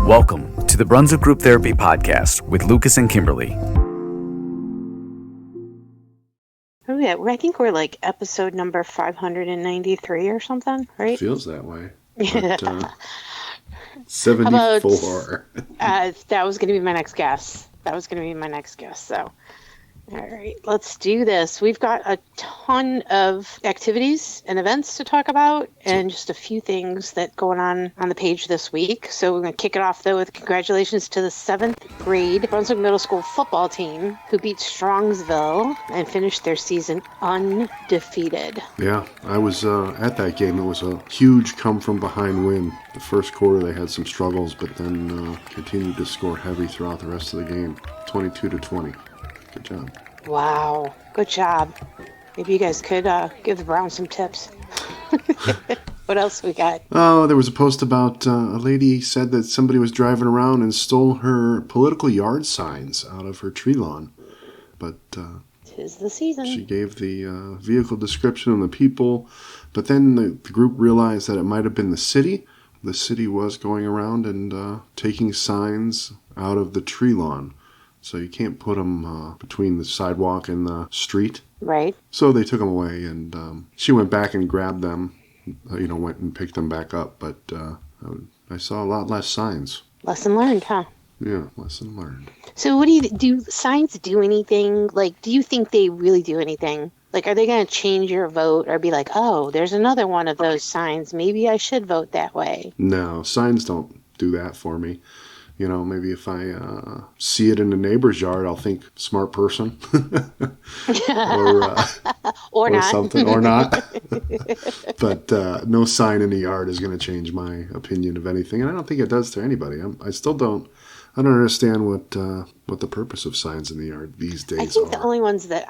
Welcome to the Brunswick Group Therapy Podcast with Lucas and Kimberly. Oh yeah, I think we're like episode number 593 or something, right? Feels that way. But, 74. That was going to be my next guess. So, all right, let's do this. We've got a ton of activities and events to talk about and just a few things that going on the page this week. So we're going to kick it off, though, with congratulations to the 7th grade Brunswick Middle School football team who beat Strongsville and finished their season undefeated. Yeah, I was at that game. It was a huge come-from-behind win. The first quarter, they had some struggles, but then continued to score heavy throughout the rest of the game. 22-20. Good job. Wow. Good job. Maybe you guys could give the Browns some tips. What else we got? Oh, there was a post about a lady said that somebody was driving around and stole her political yard signs out of her tree lawn. But 'tis the season. She gave the vehicle description and the people. But then the group realized that it might have been the city. The city was going around and taking signs out of the tree lawn. So you can't put them between the sidewalk and the street. Right. So they took them away, and she went back and grabbed them, went and picked them back up. But I saw a lot less signs. Lesson learned, huh? Yeah, lesson learned. So what do signs do anything? Like, do you think they really do anything? Like, are they going to change your vote or be like, oh, there's another one of those signs. Maybe I should vote that way? No, signs don't do that for me. Maybe if I see it in the neighbor's yard, I'll think smart person, or not. something, or not. But no sign in the yard is going to change my opinion of anything, and I don't think it does to anybody. I still don't. I don't understand what the purpose of signs in the yard these days are. I think the only ones that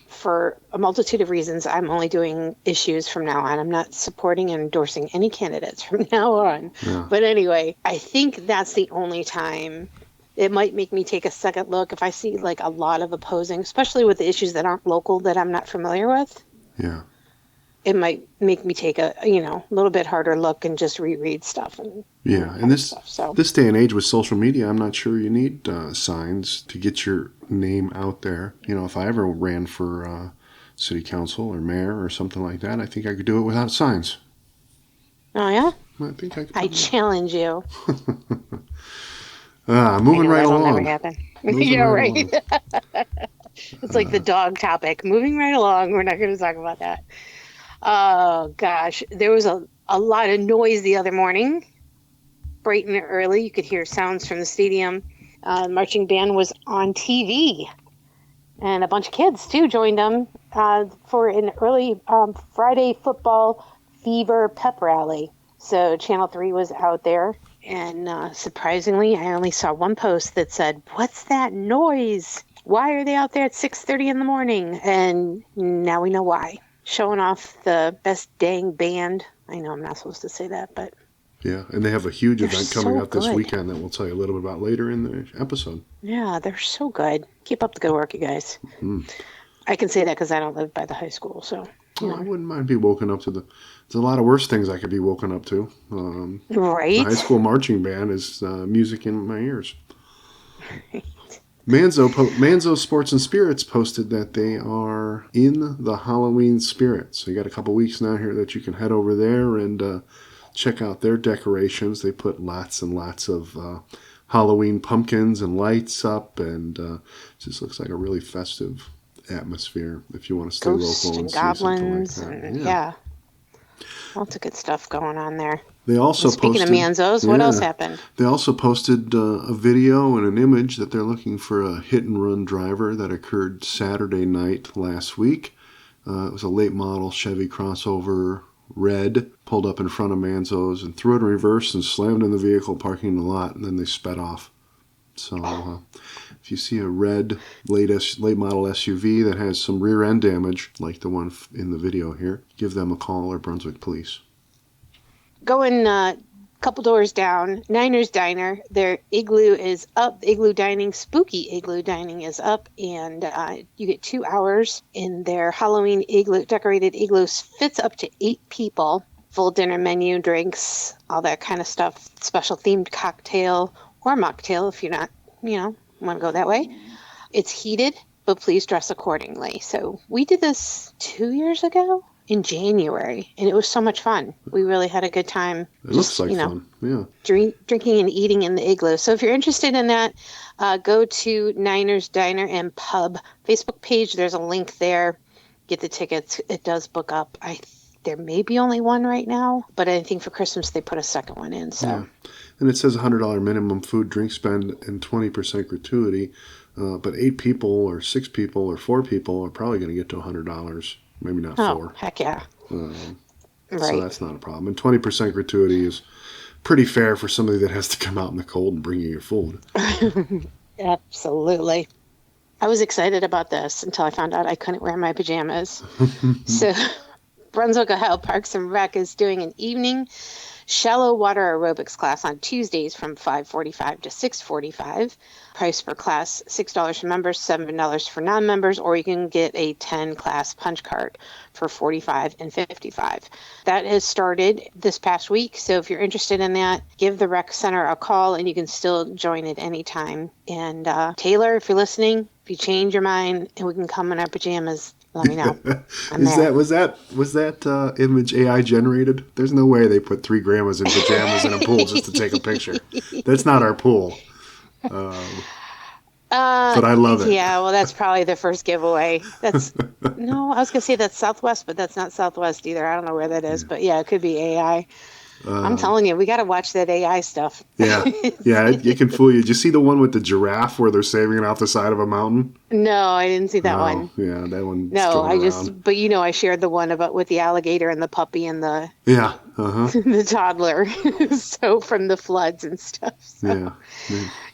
for a multitude of reasons, I'm only doing issues from now on. I'm not supporting and endorsing any candidates from now on. Yeah. But anyway, I think that's the only time it might make me take a second look if I see like a lot of opposing, especially with the issues that aren't local that I'm not familiar with. Yeah. It might make me take a little bit harder look and just reread stuff. And this day and age with social media, I'm not sure you need signs to get your name out there. If I ever ran for city council or mayor or something like that, I think I could do it without signs. Oh yeah? I think I could. I challenge you. Moving right along. Never happen. Yeah, right. It's like the dog topic. Moving right along. We're not going to talk about that. Oh, gosh. There was a lot of noise the other morning. Bright and early. You could hear sounds from the stadium. Marching band was on TV. And a bunch of kids, too, joined them for an early Friday football fever pep rally. So Channel 3 was out there. And surprisingly, I only saw one post that said, "What's that noise? Why are they out there at 6:30 in the morning?" And now we know why. Showing off the best dang band. I know I'm not supposed to say that, but... Yeah, and they have a huge event coming up this weekend that we'll tell you a little bit about later in the episode. Yeah, they're so good. Keep up the good work, you guys. Mm-hmm. I can say that because I don't live by the high school, so... I wouldn't mind being woken up to There's a lot of worse things I could be woken up to. Right? The high school marching band is music in my ears. Right. Manzo Sports and Spirits posted that they are in the Halloween spirit. So you got a couple weeks now here that you can head over there and check out their decorations. They put lots and lots of Halloween pumpkins and lights up, and it just looks like a really festive atmosphere if you want to stay Ghosts local and see goblins something like that. Yeah. Lots of good stuff going on there. They also Speaking of Manzos, what else happened? They also posted a video and an image that they're looking for a hit-and-run driver that occurred Saturday night last week. It was a late model Chevy crossover, red, pulled up in front of Manzo's and threw it in reverse and slammed in the vehicle parking in the lot, and then they sped off. So if you see a red late model SUV that has some rear end damage, like the one in the video here, give them a call or Brunswick Police. Going a couple doors down, Niners Diner, their igloo is up. Igloo dining, spooky igloo dining is up, and you get 2 hours in their Halloween igloo. Decorated igloos fits up to 8 people. full dinner menu, drinks, all that kind of stuff. Special themed cocktail or mocktail if you're not, want to go that way. It's heated, but please dress accordingly. So we did this 2 years ago in January, and it was so much fun. We really had a good time. It looks like fun. Yeah. Drinking and eating in the igloo. So if you're interested in that, go to Niners Diner and Pub Facebook page. There's a link there. Get the tickets. It does book up. There may be only one right now, but I think for Christmas they put a second one in. So. Yeah. And it says $100 minimum food, drink spend, and 20% gratuity. But 8 people or 6 people or 4 people are probably going to get to $100. Maybe not 4. Oh, heck yeah. Right. So Right. that's not a problem. And 20% gratuity is pretty fair for somebody that has to come out in the cold and bring you your food. Absolutely. I was excited about this until I found out I couldn't wear my pajamas. So Brunswick, Ohio Parks and Rec is doing an evening shallow water aerobics class on Tuesdays from 5:45 to 6:45. Price per class, $6 for members, $7 for non-members, or you can get a 10-class punch card for $45 and $55. That has started this past week, so if you're interested in that, give the rec center a call, and you can still join at any time. And Taylor, if you're listening, if you change your mind and we can come in our pajamas, let me know. Was that image AI generated? There's no way they put 3 grandmas in pajamas in a pool just to take a picture. That's not our pool. But I love it. Yeah, well, that's probably the first giveaway. No, I was gonna say that's Southwest, but that's not Southwest either. I don't know where that is, but yeah, it could be AI. I'm telling you, we got to watch that AI stuff. Yeah, it can fool you. Did you see the one with the giraffe where they're saving it off the side of a mountain? No, I didn't see that one. Yeah, that one. No, but I shared the one with the alligator and the puppy and the the toddler. So from the floods and stuff. So,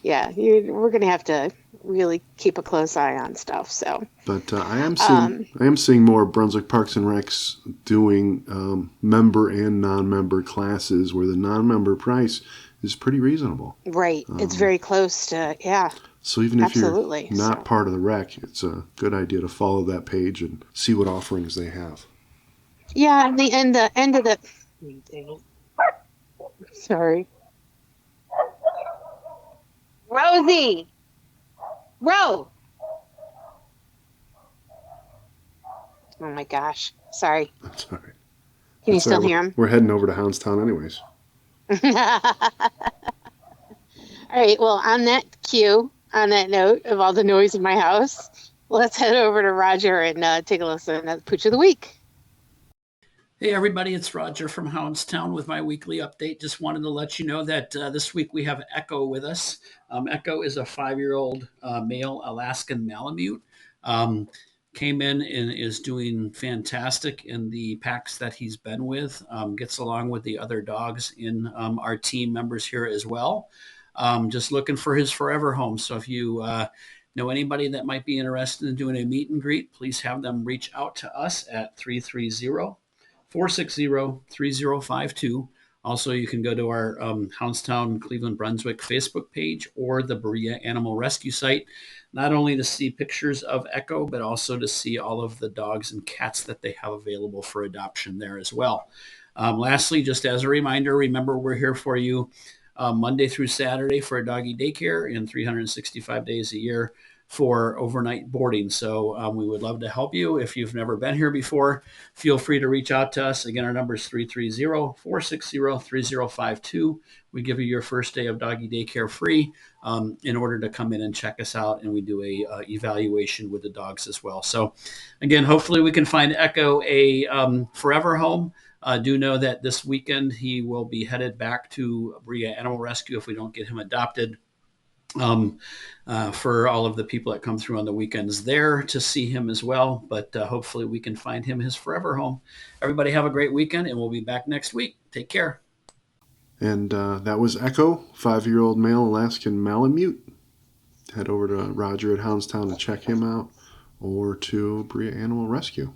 yeah, we're gonna have to really keep a close eye on stuff. So, but I am seeing more Brunswick Parks and Recs doing member and non-member classes where the non-member price is pretty reasonable. Right, it's very close to So even if you're not part of the rec, it's a good idea to follow that page and see what offerings they have. Yeah, and the end of the. Sorry, Rosie. Ro! Oh my gosh. Sorry. That's all right. Can you still hear him? We're heading over to Houndstown anyways. All right. Well, on that note of all the noise in my house, let's head over to Roger and take a listen at the Pooch of the Week. Hey everybody, it's Roger from Houndstown with my weekly update. Just wanted to let you know that this week we have Echo with us. Echo is a 5-year-old male Alaskan Malamute. Came in and is doing fantastic in the packs that he's been with. Gets along with the other dogs in our team members here as well. Just looking for his forever home. So if you know anybody that might be interested in doing a meet and greet, please have them reach out to us at 330-460-3052. Also, you can go to our Houndstown, Cleveland, Brunswick Facebook page or the Berea Animal Rescue site, not only to see pictures of Echo, but also to see all of the dogs and cats that they have available for adoption there as well. Lastly, just as a reminder, remember we're here for you Monday through Saturday for a doggy daycare and 365 days a year for overnight boarding. So we would love to help you. If you've never been here before, feel free to reach out to us. Again, our number is 330-460-3052. We give you your first day of doggy daycare free in order to come in and check us out. And we do a evaluation with the dogs as well. So again, hopefully we can find Echo a forever home. Do know that this weekend he will be headed back to Berea Animal Rescue if we don't get him adopted. For all of the people that come through on the weekends there to see him as well. But hopefully we can find him his forever home. Everybody have a great weekend, and we'll be back next week. Take care. And that was Echo, 5-year-old male Alaskan Malamute. Head over to Roger at Houndstown to check him out, or to Berea Animal Rescue.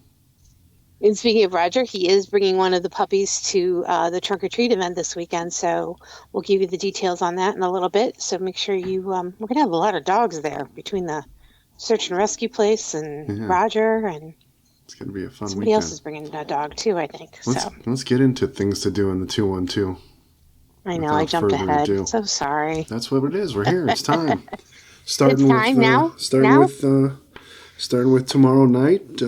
And speaking of Roger, he is bringing one of the puppies to the trunk or treat event this weekend. So we'll give you the details on that in a little bit. So make sure we're going to have a lot of dogs there between the search and rescue place and Roger. And It's going to be a fun Somebody weekend. else is bringing a dog too, I think. Let's get into things to do in the 212. I know, I jumped ahead. Ado. So sorry. That's what it is. We're here. It's time. Starting with tomorrow night,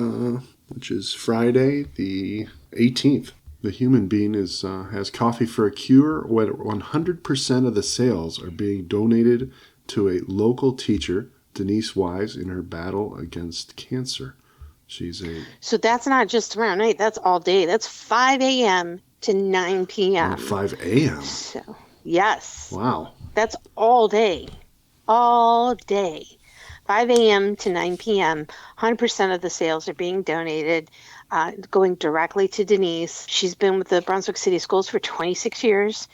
which is Friday the 18th. The Human Being has Coffee for a Cure, where 100% of the sales are being donated to a local teacher, Denise Wise, in her battle against cancer. So that's not just tomorrow night. That's all day. That's 5 a.m. to 9 p.m. 5 a.m. So, yes. Wow. That's all day. All day. 5 a.m. to 9 p.m. 100% of the sales are being donated, going directly to Denise. She's been with the Brunswick City Schools for 26 years.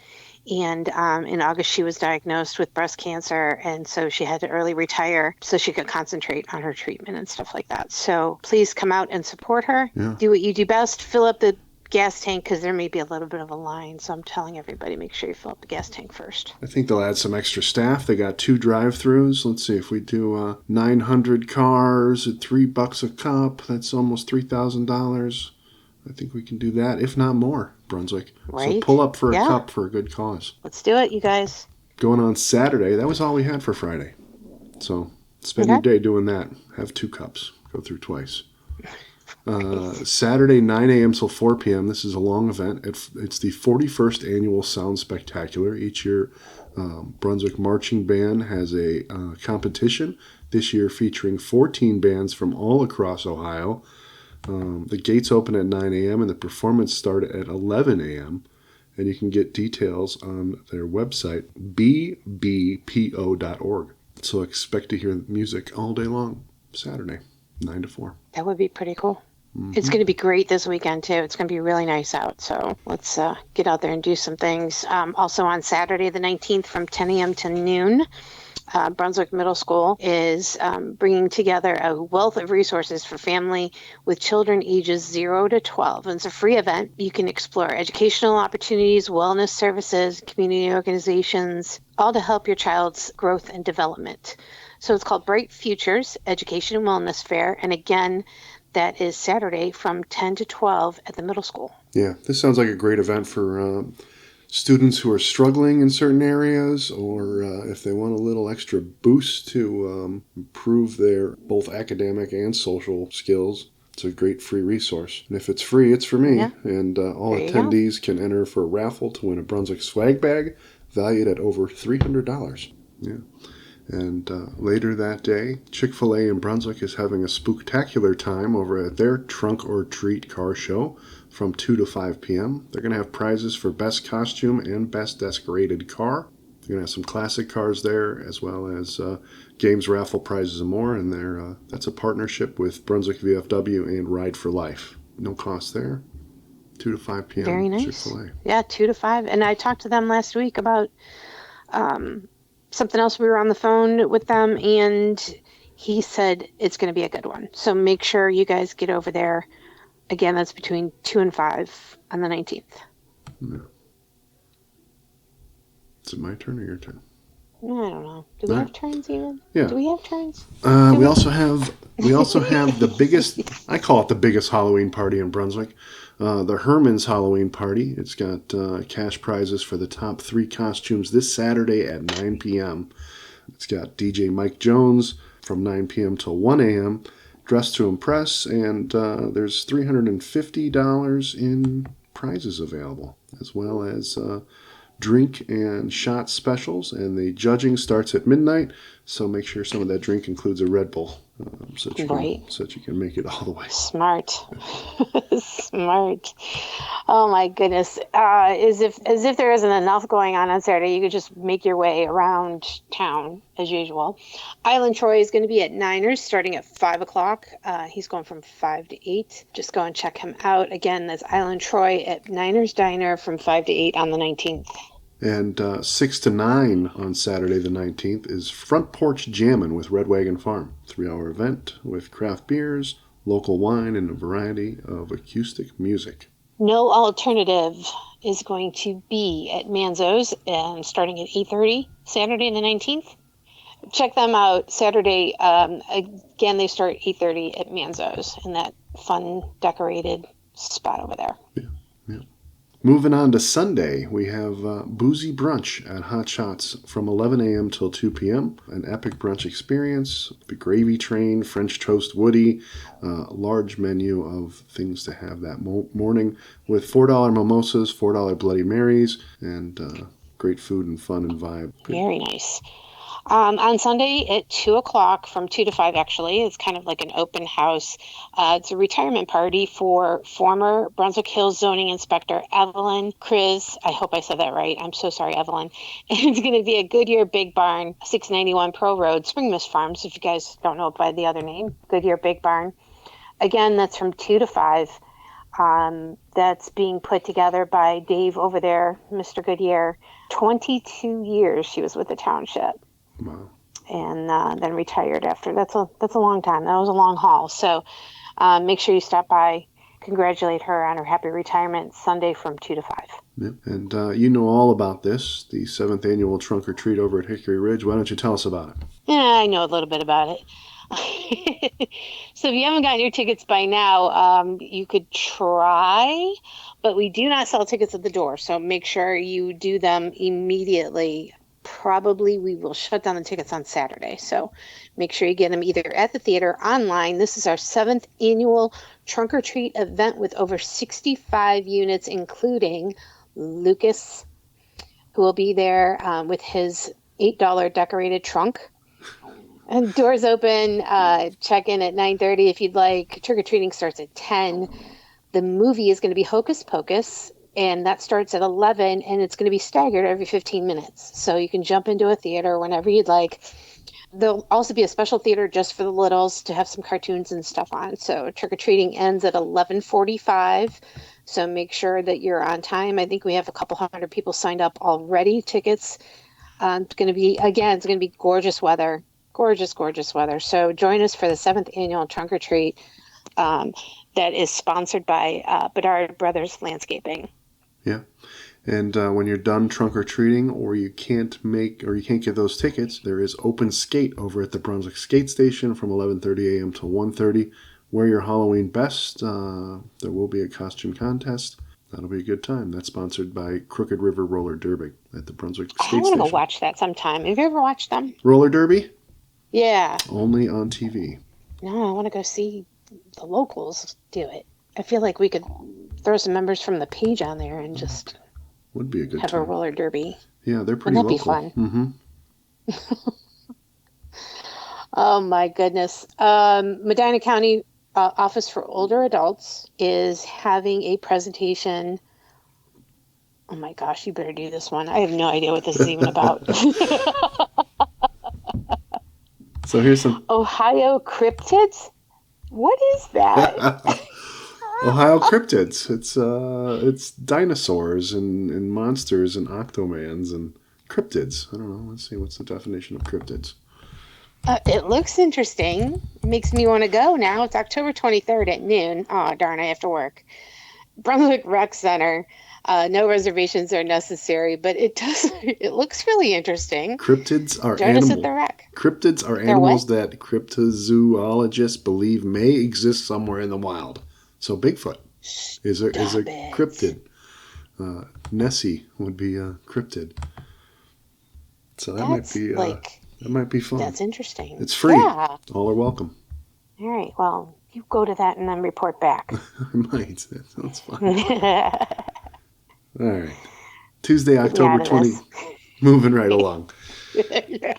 And in August, she was diagnosed with breast cancer. And so she had to early retire so she could concentrate on her treatment and stuff like that. So please come out and support her. Yeah. Do what you do best. Fill up the gas tank because there may be a little bit of a line. So I'm telling everybody, make sure you fill up the gas tank first. I think they'll add some extra staff. They got 2 drive-thrus. Let's see, if we do 900 cars at $3 a cup, that's almost $3,000. I think we can do that, if not more, Brunswick. Right. So pull up for a cup for a good cause. Let's do it, you guys. Going on Saturday, that was all we had for Friday. So spend your day doing that. Have 2 cups. Go through twice. Saturday, 9 a.m. till 4 p.m. This is a long event. It's the 41st Annual Sound Spectacular. Each year, Brunswick Marching Band has a competition, this year featuring 14 bands from all across Ohio. The gates open at 9 a.m. and the performance starts at 11 a.m. And you can get details on their website, bbpo.org. So expect to hear music all day long, Saturday, 9 to 4. That would be pretty cool. Mm-hmm. It's going to be great this weekend, too. It's going to be really nice out. So let's get out there and do some things. Also on Saturday, the 19th, from 10 a.m. to noon, Brunswick Middle School is bringing together a wealth of resources for family with children ages 0 to 12. And it's a free event. You can explore educational opportunities, wellness services, community organizations, all to help your child's growth and development. So it's called Bright Futures Education and Wellness Fair. And again, that is Saturday from 10 to 12 at the middle school. Yeah, this sounds like a great event for students who are struggling in certain areas, or if they want a little extra boost to improve their both academic and social skills. It's a great free resource. And if it's free, it's for me. Yeah. And all attendees can enter for a raffle to win a Brunswick swag bag valued at over $300. Yeah. And later that day, Chick-fil-A in Brunswick is having a spooktacular time over at their Trunk or Treat car show from 2 to 5 p.m. They're going to have prizes for best costume and best decorated car. They're going to have some classic cars there, as well as games, raffle prizes, and more. And that's a partnership with Brunswick VFW and Ride for Life. No cost there. 2 to 5 p.m. Very nice. Chick-fil-A. Yeah, 2 to 5. And I talked to them last week about something else. We were on the phone with them, and he said it's going to be a good one. So make sure you guys get over there. Again, that's between 2 and 5 on the 19th. Yeah. Is it my turn or your turn? I don't know. Do we have turns even? Yeah. Do we have turns? We also have the biggest, I call it the biggest Halloween party in Brunswick. The Herman's Halloween party. It's got cash prizes for the top 3 costumes this Saturday at 9 p.m. It's got DJ Mike Jones from 9 p.m. till 1 a.m. Dress to Impress, and there's $350 in prizes available, as well as drink and shot specials. And the judging starts at midnight, so make sure some of that drink includes a Red Bull. So that you can make it all the way. Smart. Smart. Oh my goodness. As if there isn't enough going on Saturday, you could just make your way around town as usual. Island Troy is going to be at Niners starting at 5 o'clock. He's going from 5 to 8. Just go and check him out. Again, that's Island Troy at Niners Diner from 5 to 8 on the 19th. And 6 to 9 on Saturday the 19th is Front Porch Jammin with Red Wagon Farm. 3-hour event with craft beers, local wine, and a variety of acoustic music. No Alternative is going to be at Manzo's starting at 8:30 Saturday the 19th. Check them out Saturday. Again, they start 8:30 at Manzo's, and that fun decorated spot over there. Yeah. Moving on to Sunday, we have boozy brunch at Hotshotz from 11 a.m. till 2 p.m. An epic brunch experience, the gravy train, French toast woody, large menu of things to have that morning with $4 mimosas, $4 Bloody Marys, and great food and fun and vibe. Very nice. On Sunday at 2 o'clock, from 2 to 5 actually, it's kind of like an open house. It's a retirement party for former Brunswick Hills zoning inspector Evelyn Chris. I hope I said that right. I'm so sorry, Evelyn. It's going to be at Goodyear Big Barn, 691 Pro Road, Spring Mist Farms, if you guys don't know it by the other name, Goodyear Big Barn. Again, that's from 2 to 5. That's being put together by Dave over there, Mr. Goodyear. 22 years she was with the township. Wow. And then retired after. That's a long time. That was a long haul. So make sure you stop by, congratulate her on her happy retirement Sunday from 2 to 5. Yep. And you know all about this, the 7th annual Trunk or Treat over at Hickory Ridge. Why don't you tell us about it? Yeah, I know a little bit about it. So if you haven't gotten your tickets by now, you could try, but we do not sell tickets at the door. So make sure you do them immediately. Probably we will shut down the tickets on Saturday. So make sure you get them either at the theater, online. This is our 7th annual Trunk or Treat event with over 65 units, including Lucas, who will be there with his $8 decorated trunk. And doors open, check in at 9:30 if you'd like. Trick-or-treating starts at 10. The movie is going to be Hocus Pocus, and that starts at 11, and it's going to be staggered every 15 minutes. So you can jump into a theater whenever you'd like. There'll also be a special theater just for the littles to have some cartoons and stuff on. So trick-or-treating ends at 11:45. So make sure that you're on time. I think we have a couple hundred people signed up already. Tickets. It's going to be gorgeous weather. Gorgeous weather. So join us for the 7th annual Trunk or Treat that is sponsored by Bedard Brothers Landscaping. Yeah. And when you're done trunk or treating, or you can't get those tickets, there is open skate over at the Brunswick Skate Station from 11:30 a.m. to 1:30. Wear your Halloween best. There will be a costume contest. That'll be a good time. That's sponsored by Crooked River Roller Derby at the Brunswick Skate Station. I want to go watch that sometime. Have you ever watched them? Roller Derby? Yeah. Only on TV. No, I want to go see the locals do it. I feel like we could throw some members from the page on there and just would be a good have time. A roller derby. Yeah, they're pretty Wouldn't local. That be fun? Mm-hmm. Oh my goodness. Medina County Office for Older Adults is having a presentation. Oh my gosh, you better do this one. I have no idea what this is even about. So here's some Ohio cryptids. What is that? Ohio cryptids. It's dinosaurs and monsters and octomans and cryptids. I don't know. Let's see. What's the definition of cryptids? It looks interesting. It makes me want to go now. It's October 23rd at noon. Oh, darn, I have to work. Brunswick Rec Center. No reservations are necessary, but it looks really interesting. Cryptids are Join us at the rec. Cryptids are animals that cryptozoologists believe may exist somewhere in the wild. So Bigfoot is a cryptid. Nessie would be a cryptid. So that might be fun. That's interesting. It's free. Yeah. All are welcome. All right. Well, you go to that and then report back. I might. That sounds fun. All right. Tuesday, October 20th. Moving right along. Yeah.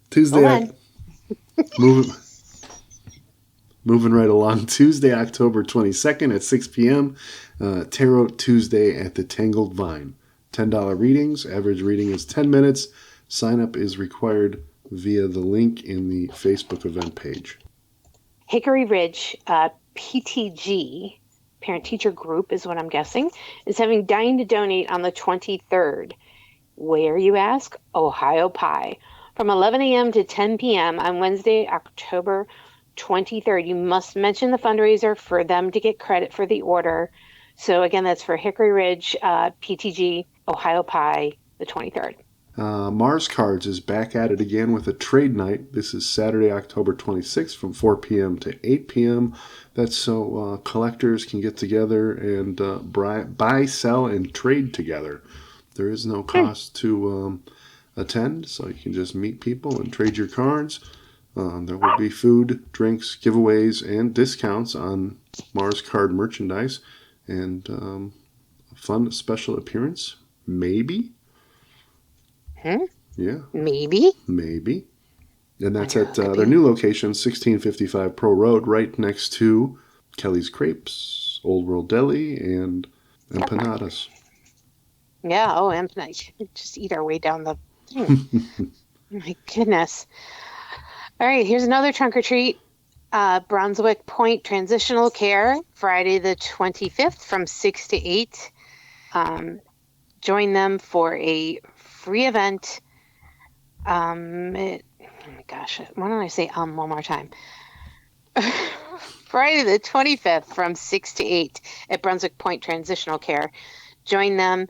Tuesday. Moving right along. Tuesday, October 22nd at 6 p.m. Tarot Tuesday at the Tangled Vine. $10 readings. Average reading is 10 minutes. Sign up is required via the link in the Facebook event page. Hickory Ridge PTG, parent-teacher group is what I'm guessing, is having Dine to Donate on the 23rd. Where, you ask? Ohio Pie. From 11 a.m. to 10 p.m. on Wednesday, October 23rd. You must mention the fundraiser for them to get credit for the order. So again, that's for Hickory Ridge PTG Ohio Pie, the 23rd. Marz Cards is back at it again with a trade night. This is Saturday, October 26th from 4 p.m. to 8 p.m. That's so collectors can get together and buy, sell, and trade together. There is no cost to attend, so you can just meet people and trade your cards. There will be food, drinks, giveaways, and discounts on Marz Card merchandise. And a fun special appearance, maybe. Yeah. Maybe. And that's at their new location, 1655 Pro Road, right next to Kelly's Crepes, Old World Deli, and Empanadas. Yeah, empanadas. Just eat our way down the thing. My goodness. All right, here's another trunk or treat. Brunswick Pointe Transitional Care, Friday the 25th from 6 to 8. Join them for a free event. Oh my gosh, why don't I say one more time? Friday the 25th from 6 to 8 at Brunswick Pointe Transitional Care. Join them.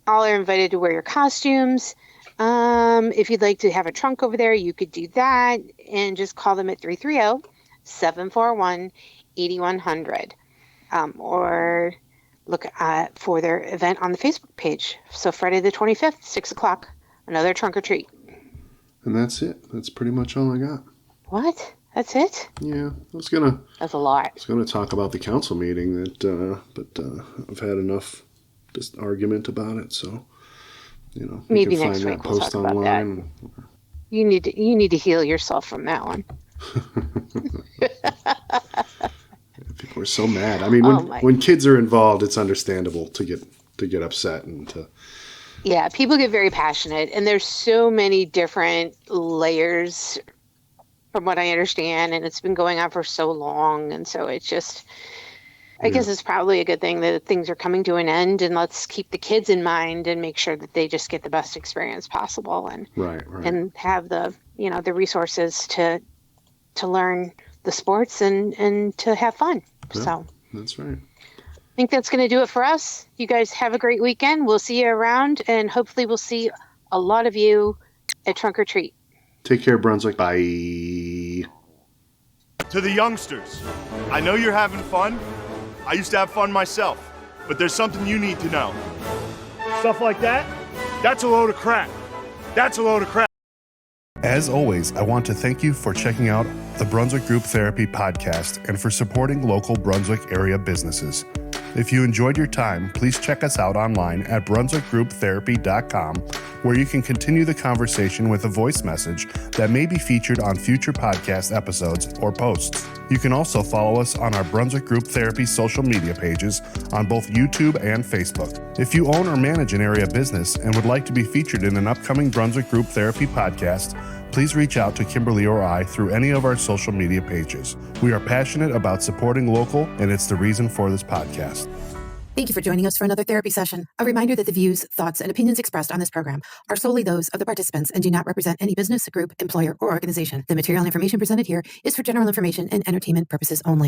All are invited to wear your costumes. If you'd like to have a trunk over there, you could do that and just call them at 330-741-8100. Or look for their event on the Facebook page. So Friday the 25th, 6 o'clock, another trunk or treat. And that's it. That's pretty much all I got. What? That's it? Yeah, That's a lot. I was gonna talk about the council meeting but I've had enough just argument about it. So you Maybe can next find week that we'll post talk about online. that. You need to heal yourself from that one. People are so mad. I mean, when kids are involved, it's understandable to get upset and to. Yeah, people get very passionate, and there's so many different layers, from what I understand, and it's been going on for so long, and so it's just. I guess it's probably a good thing that things are coming to an end, and let's keep the kids in mind and make sure that they just get the best experience possible, and and have the the resources to learn the sports and to have fun. Yeah, so that's right. I think that's going to do it for us. You guys have a great weekend. We'll see you around, and hopefully we'll see a lot of you at Trunk or Treat. Take care, Brunswick. Bye. To the youngsters, I know you're having fun. I used to have fun myself, but there's something you need to know. Stuff like that, that's a load of crap. That's a load of crap. As always, I want to thank you for checking out the Brunswick Group Therapy podcast and for supporting local Brunswick area businesses. If you enjoyed your time, please check us out online at brunswickgrouptherapy.com, where you can continue the conversation with a voice message that may be featured on future podcast episodes or posts. You can also follow us on our Brunswick Group Therapy social media pages on both YouTube and Facebook. If you own or manage an area business and would like to be featured in an upcoming Brunswick Group Therapy podcast, please reach out to Kimberly or I through any of our social media pages. We are passionate about supporting local, and it's the reason for this podcast. Thank you for joining us for another therapy session. A reminder that the views, thoughts, and opinions expressed on this program are solely those of the participants and do not represent any business, group, employer, or organization. The material and information presented here is for general information and entertainment purposes only.